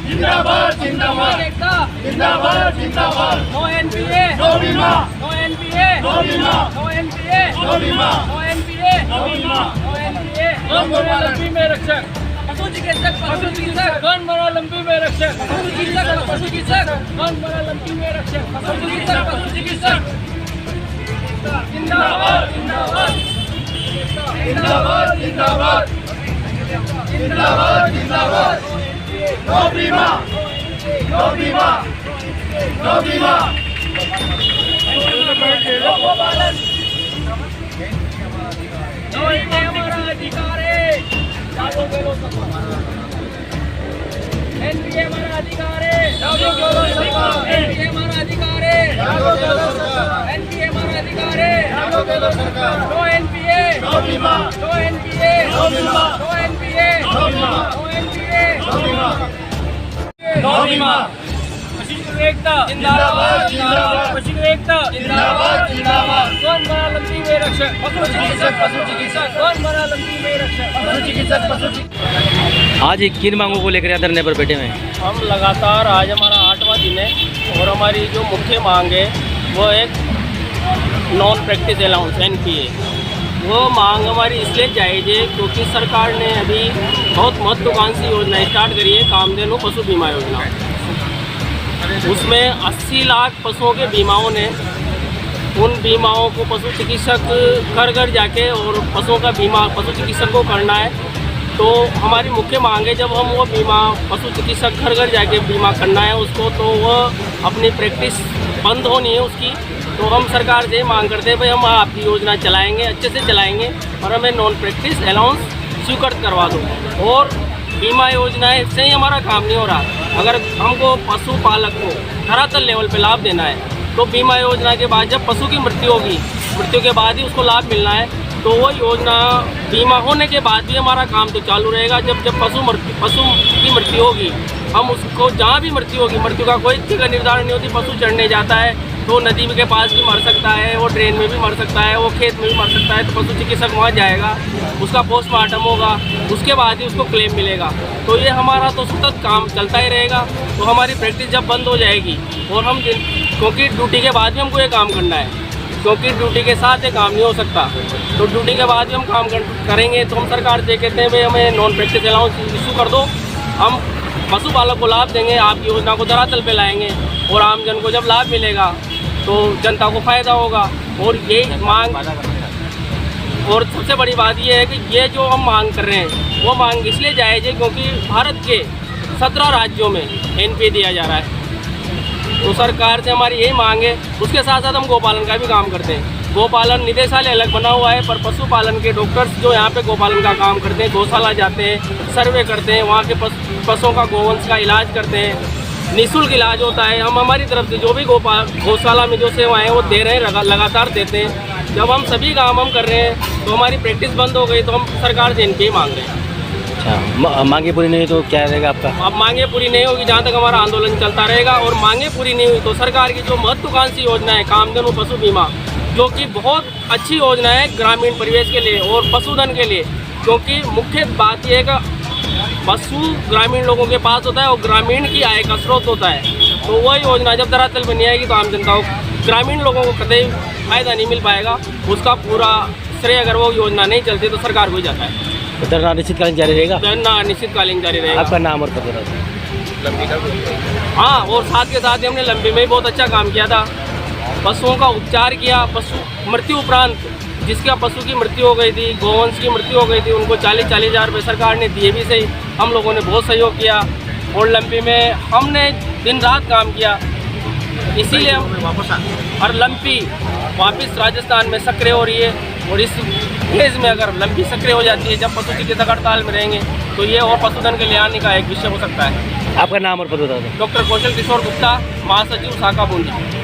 जिंदाबाद जिंदाबाद जिंदाबाद जिंदाबाद नो एनपीए नो बीमा नो एनपीए नो बीमा नो एनपीए नो बीमा नो एनपीए नो बीमा नो एनपीए कौन बना लंबी में रक्षक पशु चिकित्सक कौन बना लंबी में रक्षक पशु चिकित्सक कौन बना लंबी में रक्षक पशु चिकित्सक जिंदाबाद जिंदाबाद जिंदाबाद जिंदाबाद जिंदाबाद जिंदाबाद नो बीमा नो बीमा नो बीमा हमारा अधिकार है एनपीए हमारा अधिकार है एनपीए हमारा अधिकार है एनपीए हमारा अधिकार है नो एनपीए नो बीमा नो एनपीए नो बीमा नो एनपीए नो बीमा नो एनपीए नो बीमा नो बीमा पशु एकता जिंदाबाद जिंदाबाद पशु एकता जिंदाबाद जिंदाबाद कौन बना लंबी में रक्षक पशु चिकित्सक कौन बना लंबी में रक्षक पशु चिकित्सक आज किन मांगों को लेकर धरने पर बैठे हुए हैं? हम लगातार आज हमारा 8वां दिन है और हमारी जो मुख्य मांग है वो एक नॉन प्रैक्टिस अलाउंस एनपीए। वो मांग हमारी इसलिए जायज़ है क्योंकि सरकार ने अभी बहुत महत्वाकांक्षी योजना स्टार्ट करी है, कामधेनु पशु बीमा योजना। उसमें 80 लाख पशुओं के बीमाओं ने उन बीमाओं को पशु चिकित्सक घर घर जाके और पशुओं का बीमा पशु चिकित्सक को करना है। तो हमारी मुख्य मांग है जब हम वो बीमा पशु चिकित्सक घर घर जाके बीमा करना है उसको, तो वह अपनी प्रैक्टिस बंद होनी है उसकी। तो हम सरकार से मांग करते हैं भाई हम आपकी योजना चलाएंगे, अच्छे से चलाएंगे और हमें नॉन प्रैक्टिस अलाउंस स्वीकृत करवा दो। और बीमा योजनाएं से ही हमारा काम नहीं हो रहा। अगर हमको पशुपालक को धरातल लेवल पे लाभ देना है तो बीमा योजना के बाद जब पशु की मृत्यु होगी, मृत्यु के बाद ही उसको लाभ मिलना है। तो वो योजना बीमा होने के बाद भी हमारा काम तो चालू रहेगा। जब पशु की मृत्यु होगी हम उसको जहाँ भी मृत्यु होगी, मृत्यु का कोई जगह निर्धारण नहीं होती। पशु चढ़ने जाता है तो नदी के पास भी मर सकता है, वो ड्रेन में भी मर सकता है, वो खेत में भी मर सकता है। तो पशु चिकित्सक वहाँ जाएगा, उसका पोस्टमार्टम होगा, उसके बाद ही उसको क्लेम मिलेगा। तो ये हमारा तो सतत काम चलता ही रहेगा। तो हमारी प्रैक्टिस जब बंद हो जाएगी और हम क्योंकि ड्यूटी के बाद भी हमको ये काम करना है, क्योंकि ड्यूटी के साथ ये काम नहीं हो सकता। तो ड्यूटी के बाद भी हम काम करेंगे। तो हम सरकार से कहते हैं भाई हमें नॉन प्रैक्टिस अलाउंस इशू कर दो, हम पशुपालक को लाभ देंगे, आपकी योजना को धरातल पे लाएंगे और आम जन को जब लाभ मिलेगा तो जनता को फ़ायदा होगा। और ये मांग, और सबसे बड़ी बात ये है कि ये जो हम मांग कर रहे हैं वो मांग इसलिए जायज़ है क्योंकि भारत के 17 राज्यों में एनपीए दिया जा रहा है। तो सरकार से हमारी यही मांग है। उसके साथ साथ हम गोपालन का भी काम करते हैं। गोपालन निदेशालय अलग बना हुआ है, पर पशुपालन के डॉक्टर्स जो यहाँ पे गोपालन का काम करते हैं, गौशाला जाते हैं, सर्वे करते हैं, वहाँ के पशुओं का गोवंश का इलाज करते हैं, निःशुल्क इलाज होता है। हम हमारी तरफ से जो भी गौशाला में जो सेवाएं हैं वो दे रहे हैं, लगातार देते हैं। जब हम सभी काम हम कर रहे हैं तो हमारी प्रैक्टिस बंद हो गई तो हम सरकार से इनकी मांग रहे हैं। अच्छा, मांगे पूरी नहीं तो क्या रहेगा आपका? अब मांगे पूरी नहीं होगी जहाँ तक हमारा आंदोलन चलता रहेगा। और मांगे पूरी नहीं हुई तो सरकार की जो महत्वाकांक्षी योजना है कामधेनु पशु बीमा, जो कि बहुत अच्छी योजना है ग्रामीण परिवेश के लिए और पशुधन के लिए। क्योंकि मुख्य बात यह है कि पशु ग्रामीण लोगों के पास होता है और ग्रामीण की आय का स्रोत होता है। तो वह योजना जब धरातल पर नहीं आएगी तो आम जनता को, ग्रामीण लोगों को कतई फायदा नहीं मिल पाएगा। उसका पूरा श्रेय अगर वो योजना नहीं चलती तो सरकार को ही जाता है। तो धरना अनिश्चितकालीन जारी रहेगा? धरना अनिश्चितकालीन जारी रहेगा। आपका नाम और पता? हाँ, और साथ के साथ ही हमने लंबी में भी बहुत अच्छा काम किया था। पशुओं का उपचार किया। पशु मृत्यु उपरांत जिसका पशु की मृत्यु हो गई थी, गोवंश की मृत्यु हो गई थी, उनको 40-40 हज़ार रुपये सरकार ने दिए भी सही। हम लोगों ने बहुत सहयोग किया और लंबी में हमने दिन रात काम किया। इसीलिए हम और लंबी वापस राजस्थान में सक्रिय हो रही है। और इस फेज में अगर लंबी सक्रिय हो जाती है, जब पशु चिकित्सक हड़ताल में रहेंगे, तो ये और पशुधन के ले आने का एक विषय हो सकता है। आपका नाम और पता? डॉक्टर कौशल किशोर गुप्ता, महासचिव शाखा बूंदी।